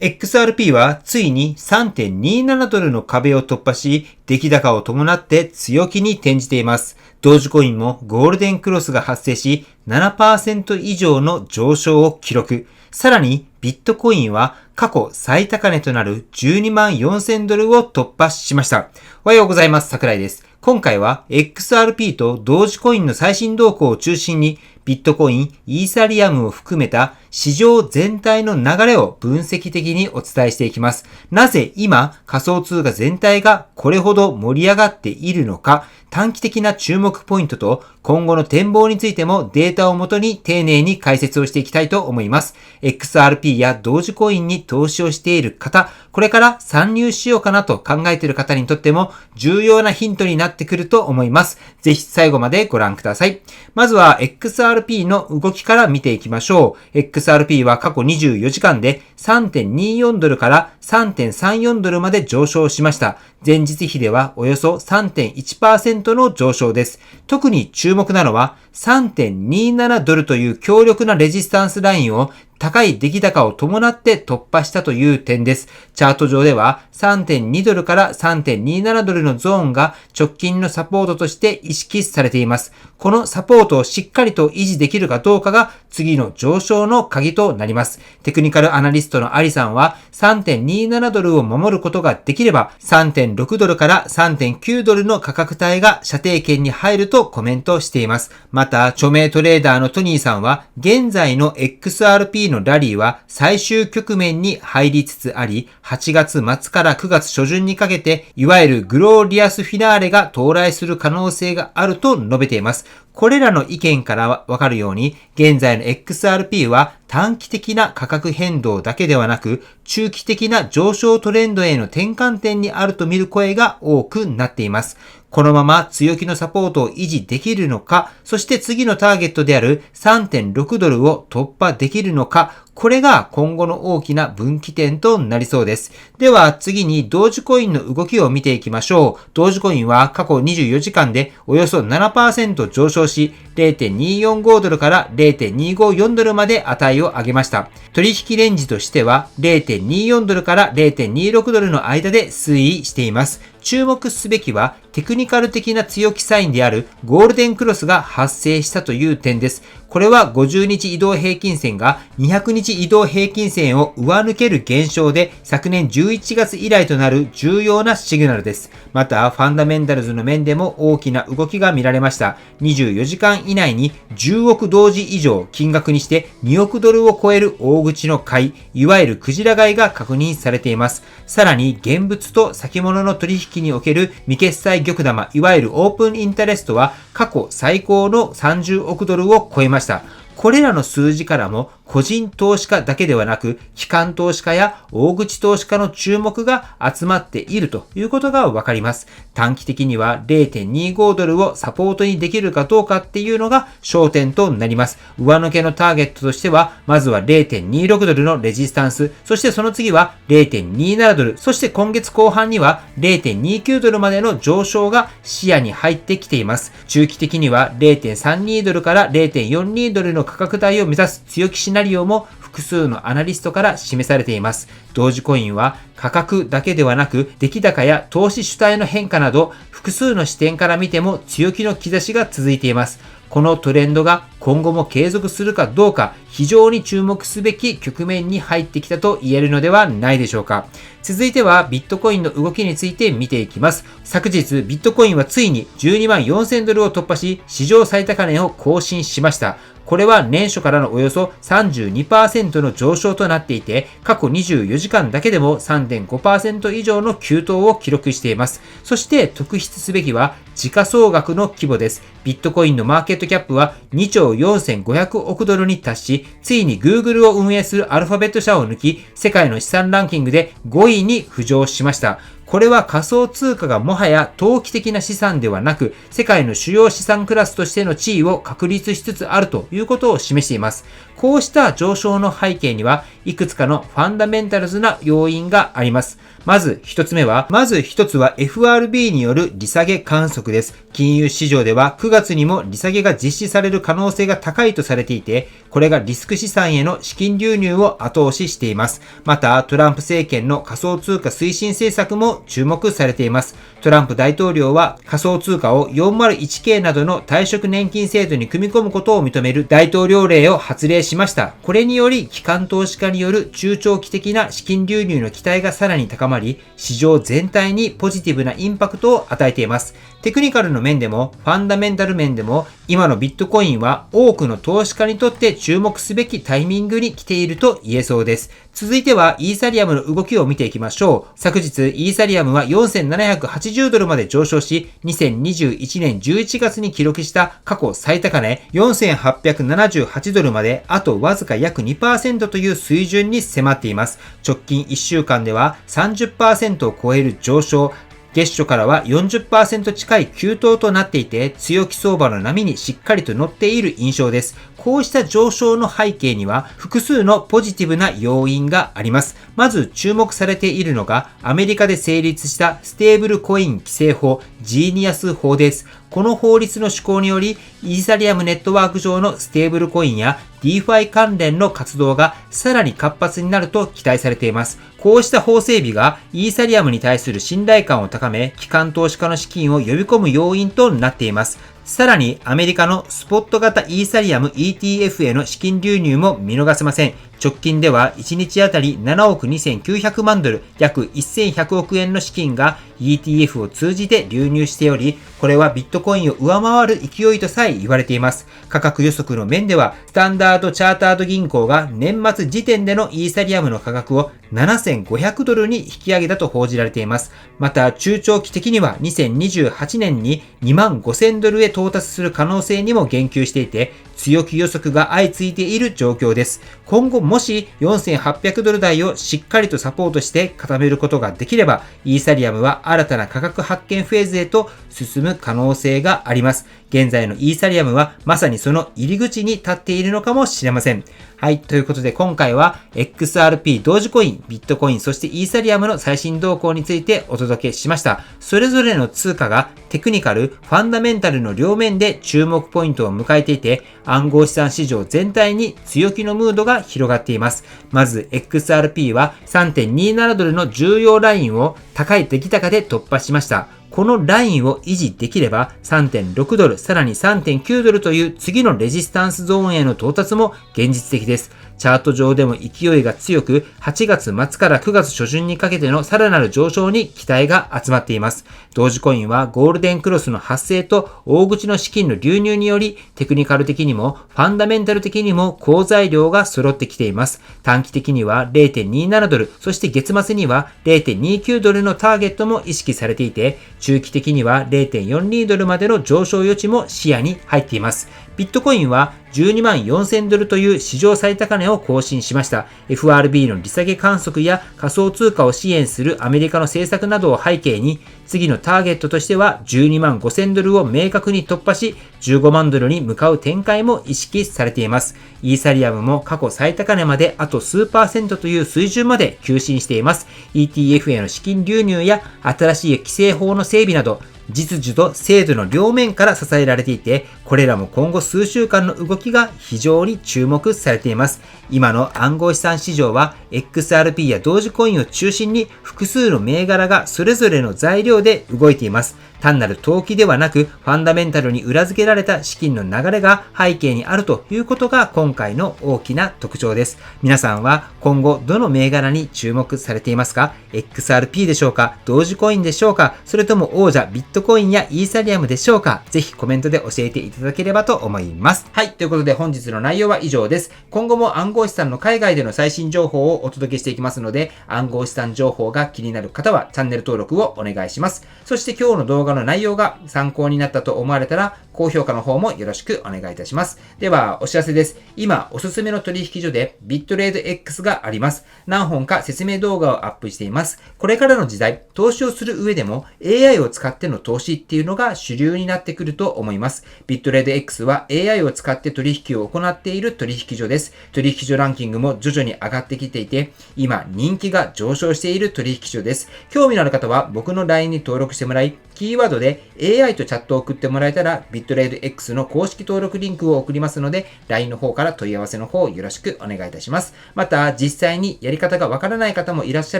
XRP はついに 3.27 ドルの壁を突破し、出来高を伴って強気に転じています。同時コインもゴールデンクロスが発生し、7% 以上の上昇を記録。さらに、ビットコインは過去最高値となる12万4000ドルを突破しました。おはようございます。桜井です。今回は XRP と同時コインの最新動向を中心に、ビットコイン、イーサリアムを含めた市場全体の流れを分析的にお伝えしていきます。なぜ今仮想通貨全体がこれほど盛り上がっているのか、短期的な注目ポイントと今後の展望についてもデータをもとに丁寧に解説をしていきたいと思います。XRP や同時コインに投資をしている方、これから参入しようかなと考えている方にとっても重要なヒントになってくると思います。ぜひ最後までご覧ください。まずは XRP の動きから見ていきましょう。XRP は過去24時間で 3.24 ドルから 3.34 ドルまで上昇しました。前日比ではおよそ 3.1% の上昇です。特に注目なのは 3.27 ドルという強力なレジスタンスラインを高い出来高を伴って突破したという点です。チャート上では 3.2 ドルから 3.27 ドルのゾーンが直近のサポートとして意識されています。このサポートをしっかりと維持できるかどうかが次の上昇の鍵となります。テクニカルアナリストのアリさんは 3.27 ドルを守ることができれば 3.6 ドルから 3.9 ドルの価格帯が射程圏に入るとコメントしています。また、著名トレーダーのトニーさんは現在の XRP のラリーは最終局面に入りつつあり、8月末から9月初旬にかけて、いわゆるグローリアスフィナーレが到来する可能性があると述べています。これらの意見からわかるように、現在の XRP は短期的な価格変動だけではなく、中期的な上昇トレンドへの転換点にあると見る声が多くなっています。このまま強気のサポートを維持できるのか、そして次のターゲットである 3.6 ドルを突破できるのか、これが今後の大きな分岐点となりそうです。では次に同時コインの動きを見ていきましょう。同時コインは過去24時間でおよそ 7% 上昇し、0.245 ドルから 0.254 ドルまで値を上げました。取引レンジとしては 0.24 ドルから 0.26 ドルの間で推移しています。注目すべきはテクニカル的な強気サインであるゴールデンクロスが発生したという点です。これは50日移動平均線が200日移動平均線を上抜ける現象で昨年11月以来となる重要なシグナルです。またファンダメンタルズの面でも大きな動きが見られました。24時間以内に10億同時以上金額にして2億ドルを超える大口の買い、いわゆるクジラ買いが確認されています。さらに現物と先物の取引における未決済玉玉、いわゆるオープンインタレストは過去最高の30億ドルを超えました。これらの数字からも個人投資家だけではなく機関投資家や大口投資家の注目が集まっているということがわかります。短期的には 0.25 ドルをサポートにできるかどうかっていうのが焦点となります。上抜けのターゲットとしてはまずは 0.26 ドルのレジスタンス、そしてその次は 0.27 ドル、そして今月後半には 0.29 ドルまでの上昇が視野に入ってきています。中期的には 0.32 ドルから 0.42 ドルの価格帯を目指す強気シナリオも複数のアナリストから示されています。同時コインは価格だけではなく出来高や投資主体の変化など複数の視点から見ても強気の兆しが続いています。このトレンドが今後も継続するかどうか非常に注目すべき局面に入ってきたと言えるのではないでしょうか。続いてはビットコインの動きについて見ていきます。昨日ビットコインはついに12万4000ドルを突破し史上最高値を更新しました。これは年初からのおよそ 32% の上昇となっていて、過去24時間だけでも 3.5% 以上の急騰を記録しています。そして特筆すべきは時価総額の規模です。ビットコインのマーケットキャップは2兆4500億ドルに達し、ついに Google を運営するアルファベット社を抜き、世界の資産ランキングで5位に浮上しました。これは仮想通貨がもはや投機的な資産ではなく、世界の主要資産クラスとしての地位を確立しつつあるということを示しています。こうした上昇の背景にはいくつかのファンダメンタルズな要因があります。まず一つは FRB による利下げ観測です。金融市場では9月にも利下げが実施される可能性が高いとされていて、これがリスク資産への資金流入を後押ししています。また、トランプ政権の仮想通貨推進政策も注目されています。トランプ大統領は仮想通貨を 401k などの退職年金制度に組み込むことを認める大統領令を発令しました。これにより、機関投資家による中長期的な資金流入の期待がさらに高まり、市場全体にポジティブなインパクトを与えています。テクニカルの面でも、ファンダメンタル面でも、今のビットコインは多くの投資家にとって注目すべきタイミングに来ていると言えそうです。続いてはイーサリアムの動きを見ていきましょう。昨日イーサリアムは4780ドルまで上昇し、2021年11月に記録した過去最高値4878ドルまであとわずか約 2% という水準に迫っています。直近1週間では 30% を超える上昇、月初からは 40% 近い急騰となっていて、強気相場の波にしっかりと乗っている印象です。こうした上昇の背景には複数のポジティブな要因があります。まず注目されているのがアメリカで成立したステーブルコイン規制法ジーニアス法です。この法律の施行によりイーサリアムネットワーク上のステーブルコインや DeFi 関連の活動がさらに活発になると期待されています。こうした法整備がイーサリアムに対する信頼感を高め、機関投資家の資金を呼び込む要因となっています。さらにアメリカのスポット型イーサリアム ETF への資金流入も見逃せません。直近では1日あたり7億2900万ドル、約1100億円の資金が ETF を通じて流入しており、これはビットコインを上回る勢いとさえ言われています。価格予測の面では、スタンダードチャータード銀行が年末時点でのイーサリアムの価格を7500ドルに引き上げたと報じられています。また、中長期的には2028年に2万5000ドルへ到達する可能性にも言及していて、強気予測が相次いでいる状況です。今後もし4800ドル台をしっかりとサポートして固めることができれば、イーサリアムは新たな価格発見フェーズへと進む可能性があります。現在のイーサリアムはまさにその入り口に立っているのかもしれません。はい。ということで今回は XRP、同時コイン、ビットコイン、そしてイーサリアムの最新動向についてお届けしました。それぞれの通貨がテクニカル、ファンダメンタルの両面で注目ポイントを迎えていて、暗号資産市場全体に強気のムードが広がっています。まず XRP は 3.27 ドルの重要ラインを高い出来高で突破しました。このラインを維持できれば 3.6 ドル、さらに 3.9 ドルという次のレジスタンスゾーンへの到達も現実的です。チャート上でも勢いが強く、8月末から9月初旬にかけてのさらなる上昇に期待が集まっています。同時コインはゴールデンクロスの発生と大口の資金の流入により、テクニカル的にもファンダメンタル的にも好材料が揃ってきています。短期的には 0.27 ドル、そして月末には 0.29 ドルのターゲットも意識されていて、中期的には 0.42 ドルまでの上昇余地も視野に入っています。ビットコインは12万4000ドルという史上最高値を更新しました。FRB の利下げ観測や仮想通貨を支援するアメリカの政策などを背景に、次のターゲットとしては12万5000ドルを明確に突破し、15万ドルに向かう展開も意識されています。イーサリアムも過去最高値まであと数%という水準まで急進しています。ETF への資金流入や新しい規制法の整備など、実需と制度の両面から支えられていて、これらも今後数週間の動きが非常に注目されています。今の暗号資産市場は XRP や同時コインを中心に複数の銘柄がそれぞれの材料で動いています。単なる投機ではなく、ファンダメンタルに裏付けられた資金の流れが背景にあるということが今回の大きな特徴です。皆さんは今後どの銘柄に注目されていますか？ XRP でしょうか？同時コインでしょうか？それとも王者ビットコインやイーサリアムでしょうか？ぜひコメントで教えていただければと思います。はい。ということで本日の内容は以上です。今後も暗号資産の海外での最新情報をお届けしていきますので、暗号資産情報が気になる方はチャンネル登録をお願いします。そして今日の動画の内容が参考になったと思われたら、高評価の方もよろしくお願いいたします。では、お知らせです。今、おすすめの取引所でビットレード X があります。何本か説明動画をアップしています。これからの時代、投資をする上でも AI を使っての投投資っていうのが主流になってくると思います。ビットレード X は AI を使って取引を行っている取引所です。取引所ランキングも徐々に上がってきていて、今人気が上昇している取引所です。興味のある方は僕の LINE に登録してもらい、キーワードで AI とチャットを送ってもらえたら、ビットレード X の公式登録リンクを送りますので、LINE の方から問い合わせの方よろしくお願いいたします。また、実際にやり方がわからない方もいらっしゃ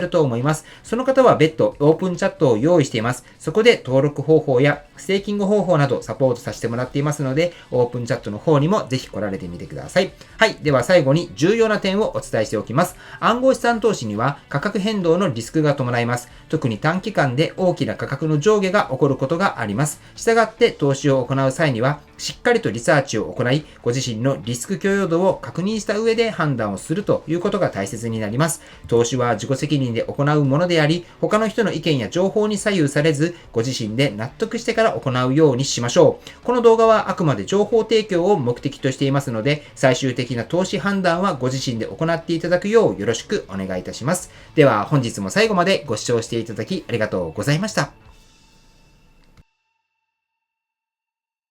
ると思います。その方は別途オープンチャットを用意しています。そこで登録方法やステーキング方法などサポートさせてもらっていますので、オープンチャットの方にもぜひ来られてみてください。はい。では最後に重要な点をお伝えしておきます。暗号資産投資には価格変動のリスクが伴います。特に短期間で大きな価格の上下が起こることがあります。したがって投資を行う際には、しっかりとリサーチを行い、ご自身のリスク許容度を確認した上で判断をするということが大切になります。投資は自己責任で行うものであり、他の人の意見や情報に左右されず、ご自身で納得してから行うようにしましょう。この動画はあくまで情報提供を目的としていますので、最終的な投資判断はご自身で行っていただくようよろしくお願いいたします。では本日も最後までご視聴していただきありがとうございました。